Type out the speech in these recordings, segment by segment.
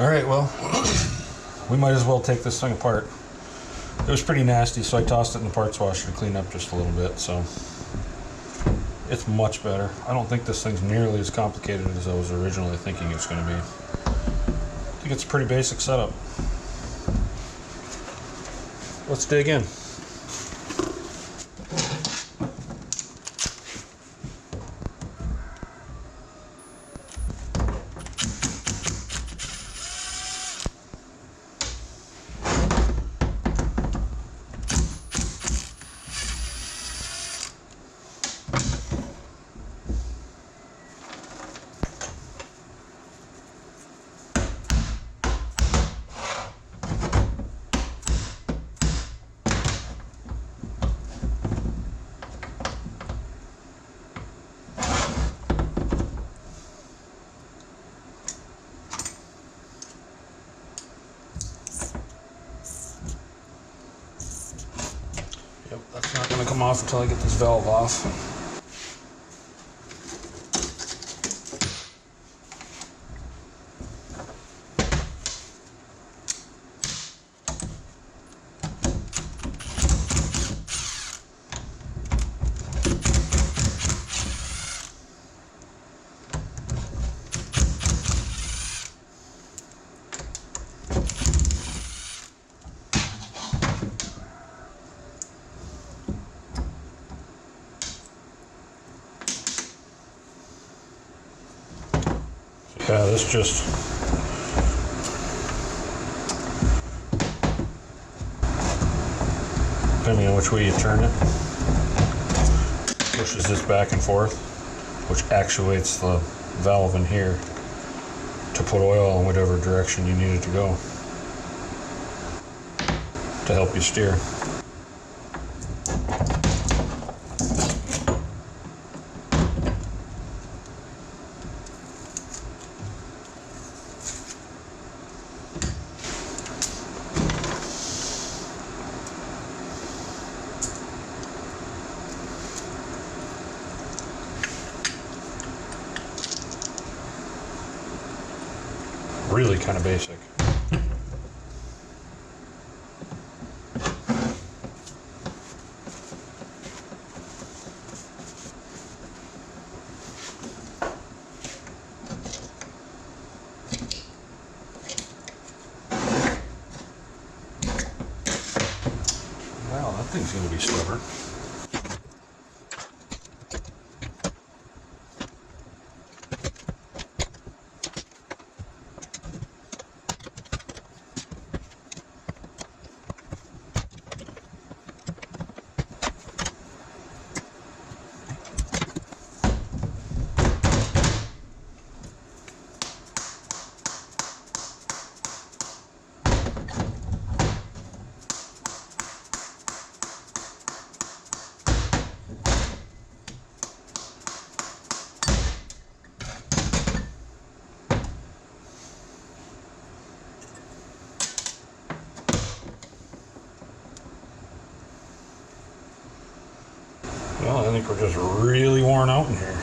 Alright, well, we might as well take this thing apart. It was pretty nasty, so I tossed it in the parts washer to clean up just a little bit, so it's much better. I don't think this thing's nearly as complicated as I was originally thinking it was going to be. I think it's a pretty basic setup. Let's dig in. Yep, that's not going to come off until I get this valve off. Yeah, this just depending on which way you turn it, pushes this back and forth, which actuates the valve in here to put oil in whatever direction you need it to go to help you steer. Really kind of basic. Wow, that thing's going to be stubborn. Well, I think we're just really worn out in here.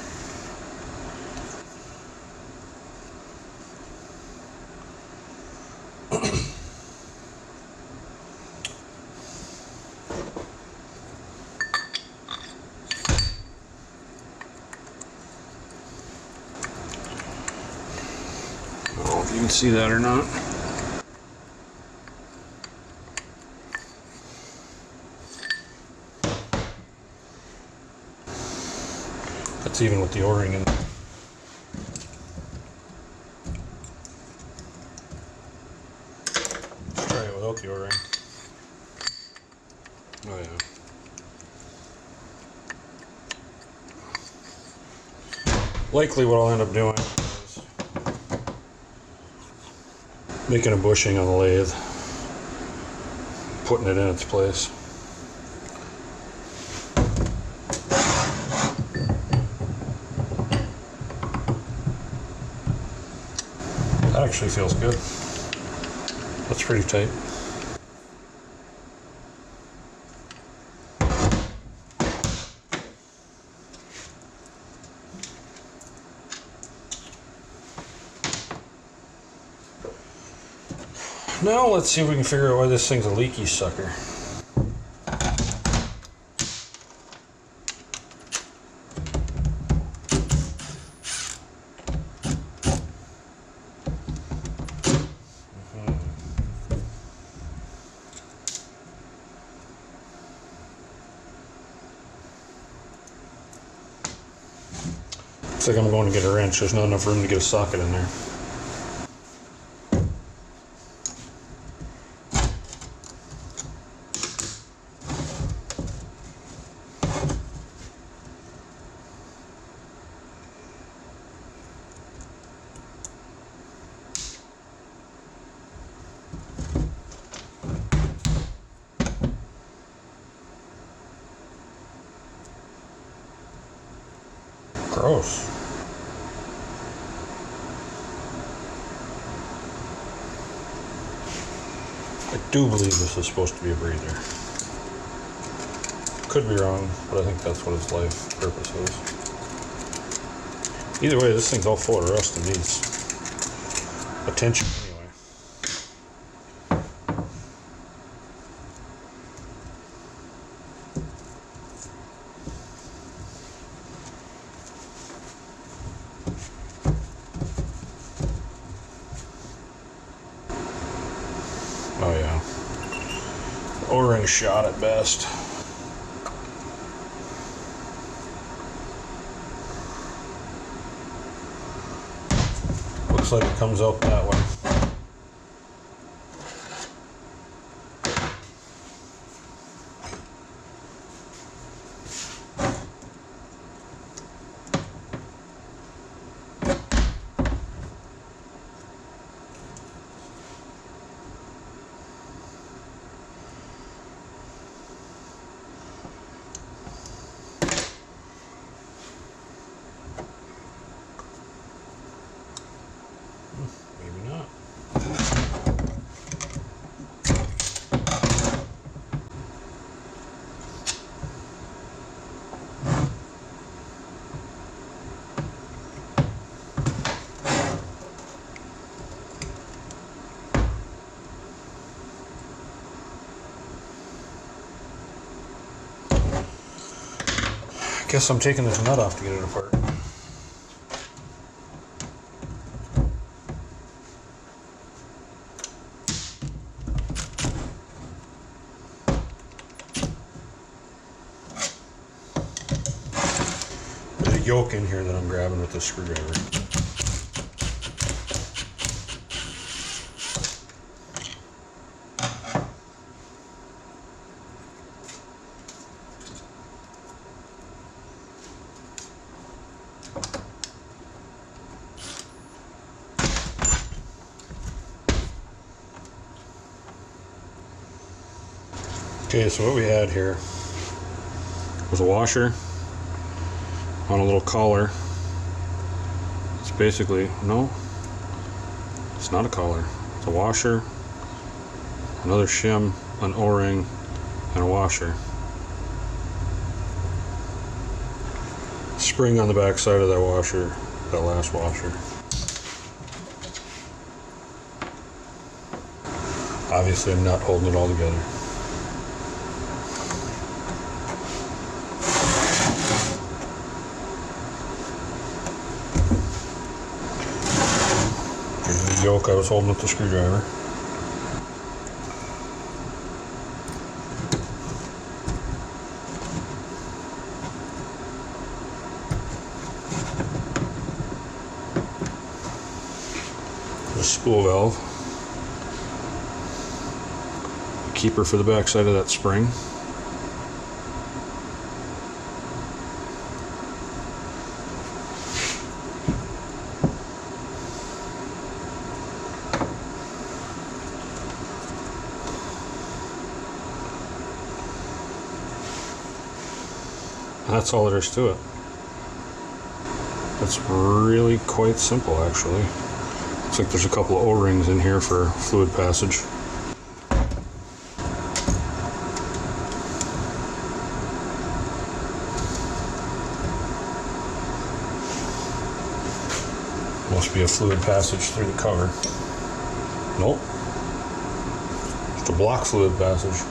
I don't know if you can see that or not. That's even with the O-ring in. Let's try it without the O-ring. Oh yeah. Likely what I'll end up doing is making a bushing on the lathe, putting it in its place. That actually feels good. That's pretty tight. Now let's see if we can figure out why this thing's a leaky sucker. Looks like I'm going to get a wrench. There's not enough room to get a socket in there. Gross. I do believe this is supposed to be a breather. Could be wrong, but I think that's what its life purpose is. Either way, this thing's all full of rust and needs attention anyway. Oh yeah. O-ring shot at best. Looks like it comes out that way. Maybe not. Guess I'm taking this nut off to get it apart. There's a yoke in here that I'm grabbing with the screwdriver. Okay, so what we had here was a washer on a little collar. It's basically, no, it's not a collar. It's a washer, another shim, an O-ring, and a washer. Spring on the back side of that washer, that last washer. Obviously I'm not holding it all together. Here's the yoke I was holding with the screwdriver. The spool valve. Keeper for the back side of that spring. That's all there is to it. It's really quite simple, actually. Looks like there's a couple of O-rings in here for fluid passage. Must be a fluid passage through the cover. Nope. The block fluid passage.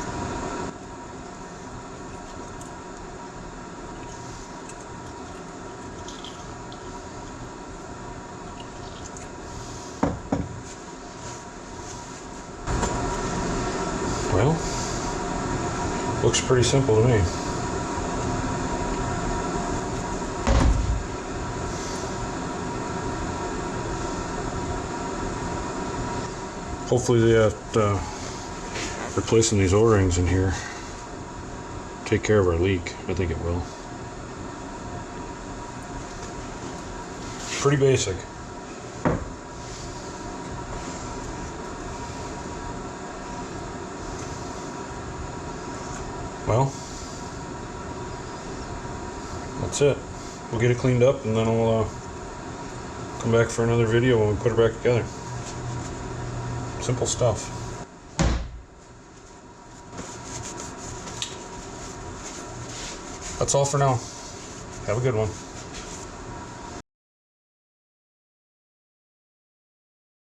Well, looks pretty simple to me. Hopefully that replacing these O-rings in here take care of our leak. I think it will. Pretty basic. Well, that's it. We'll get it cleaned up and then we'll come back for another video when we put it back together. Simple stuff. That's all for now. Have a good one.